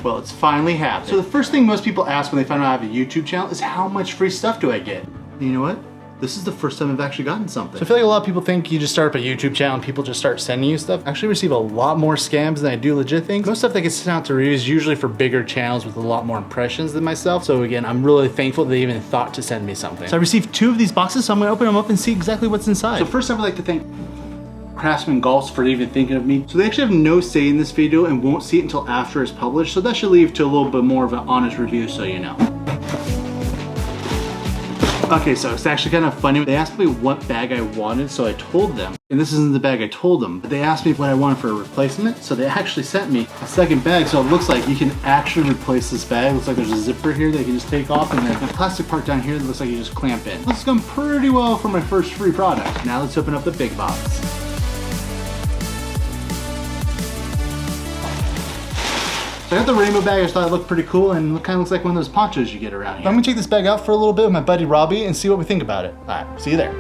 Well, it's finally happened. So the first thing most people ask when they find out I have a YouTube channel is how much free stuff do I get? And you know what? This is the first time I've actually gotten something. So I feel like a lot of people think you just start up a YouTube channel and people just start sending you stuff. I actually receive a lot more scams than I do legit things. Most stuff that gets sent out to reviews is usually for bigger channels with a lot more impressions than myself. So again, I'm really thankful they even thought to send me something. So I received 2 of these boxes, so I'm gonna open them up and see exactly what's inside. So first I would like to thank Craftsman for even thinking of me. So they actually have no say in this video and won't see it until after it's published. So that should lead to a little bit more of an honest review, so you know. Okay, so it's actually kind of funny. They asked me what bag I wanted, so I told them. And this isn't the bag I told them, but they asked me what I wanted for a replacement. So they actually sent me a second bag. So it looks like you can actually replace this bag. It looks like there's a zipper here that you can just take off, and then the plastic part down here that looks like you just clamp in. This has gone pretty well for my first free product. Now let's open up the big box. So I got the rainbow bag. I just thought it looked pretty cool and it kind of looks like one of those ponchos you get around here. I'm gonna take this bag out for a little bit with my buddy Robbie and see what we think about it. All right, see you there.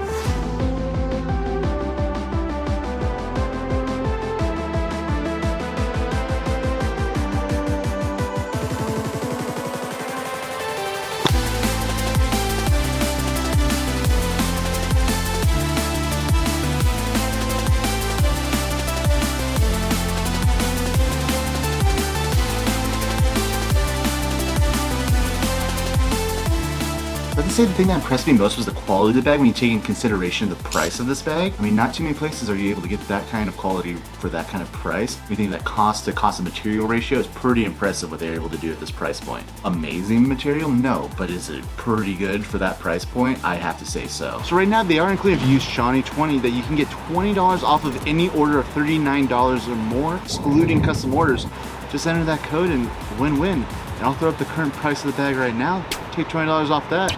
I'd say the thing that impressed me most was the quality of the bag when you take in consideration the price of this bag. I mean, not too many places are you able to get that kind of quality for that kind of price. You think that cost to cost of material ratio is pretty impressive what they're able to do at this price point. Amazing material? No, but is it pretty good for that price point? I have to say so. So right now they are including, if you use Shawnee20, that you can get $20 off of any order of $39 or more, excluding custom orders. Just enter that code and win-win. And I'll throw up the current price of the bag right now. Take $20 off that.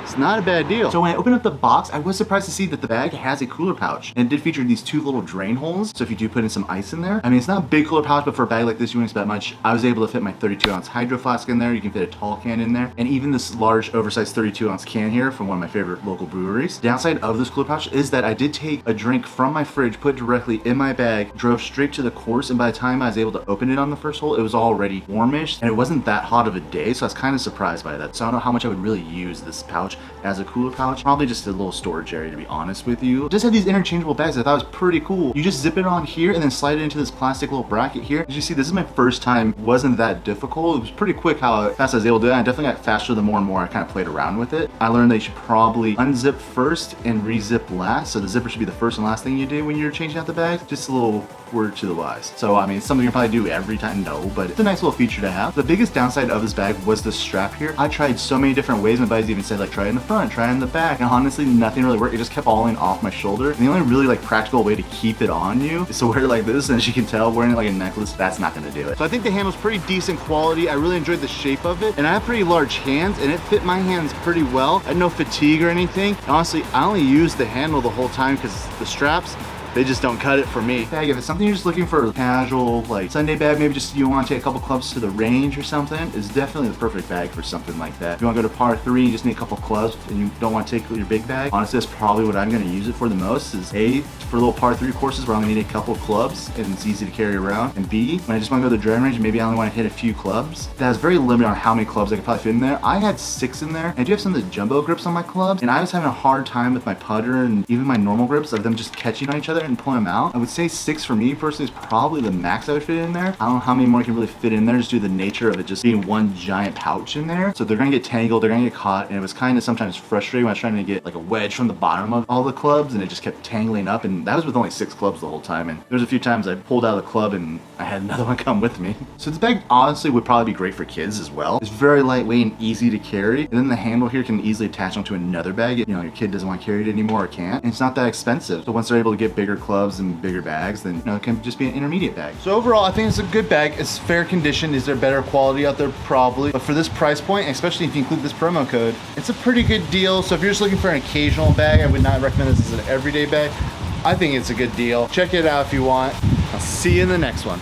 It's not a bad deal. So when I opened up the box, I was surprised to see that the bag has a cooler pouch, and it did feature these 2 little drain holes. So if you do put in some ice in there, I mean, it's not a big cooler pouch, but for a bag like this, you wouldn't expect much. I was able to fit my 32-ounce hydro flask in there. You can fit a tall can in there, and even this large oversized 32-ounce can here from one of my favorite local breweries. The downside of this cooler pouch is that I did take a drink from my fridge, put it directly in my bag, drove straight to the course, and by the time I was able to open it on the first hole, it was already warmish, and it wasn't that hot of a day, so I was kind of surprised by that. So I don't know how much I would really use this pouch as a cooler pouch. Probably just a little storage area, to be honest with you. Just had these interchangeable bags I thought was pretty cool. You just zip it on here and then slide it into this plastic little bracket here. As you see, this is my first time. It wasn't that difficult. It was pretty quick how fast I was able to do it. I definitely got faster the more and more I kind of played around with it. I learned that you should probably unzip first and re-zip last. So the zipper should be the first and last thing you do when you're changing out the bags. Just a little word to the wise. So I mean, it's something you probably do every time, no, but it's a nice little feature to have. The biggest downside of this bag was the strap here. I tried so many different ways. My buddies even said like try it in the front, try it in the back, and honestly nothing really worked. It just kept falling off my shoulder, and the only really like practical way to keep it on you is to wear it like this, and as you can tell, wearing it like a necklace, that's not going to do it. So I think the handle's pretty decent quality. I really enjoyed the shape of it, and I have pretty large hands and it fit my hands pretty well. I had no fatigue or anything. And honestly, I only used the handle the whole time because the straps, they just don't cut it for me. Bag, if it's something you're just looking for a casual, like Sunday bag, maybe just you want to take a couple clubs to the range or something, is definitely the perfect bag for something like that. If you want to go to par 3, you just need a couple clubs and you don't want to take your big bag, honestly, that's probably what I'm going to use it for the most, is A, for little par 3 courses where I only need a couple clubs and it's easy to carry around, and B, when I just want to go to the driving range and maybe I only want to hit a few clubs, that's very limited on how many clubs I could probably fit in there. I had 6 in there, and I do have some of the jumbo grips on my clubs, and I was having a hard time with my putter and even my normal grips of them just catching on each other and pulling them out. I would say 6 for me personally is probably the max I would fit in there. I don't know how many more can really fit in there just due to the nature of it just being one giant pouch in there. So they're gonna get tangled, they're gonna get caught, and it was kind of sometimes frustrating when I was trying to get like a wedge from the bottom of all the clubs, and it just kept tangling up, and that was with only 6 clubs the whole time. And there's a few times I pulled out of the club and I had another one come with me. So this bag honestly would probably be great for kids as well. It's very lightweight and easy to carry, and then the handle here can easily attach onto another bag if, you know, your kid doesn't want to carry it anymore or can't, and it's not that expensive. So once they're able to get bigger clubs and bigger bags, then, you know, it can just be an intermediate bag. So overall, I think it's a good bag. It's fair condition. Is there better quality out there? Probably. But for this price point, especially if you include this promo code, it's a pretty good deal. So if you're just looking for an occasional bag, I would not recommend this as an everyday bag. I think it's a good deal. Check it out if you want. I'll see you in the next one.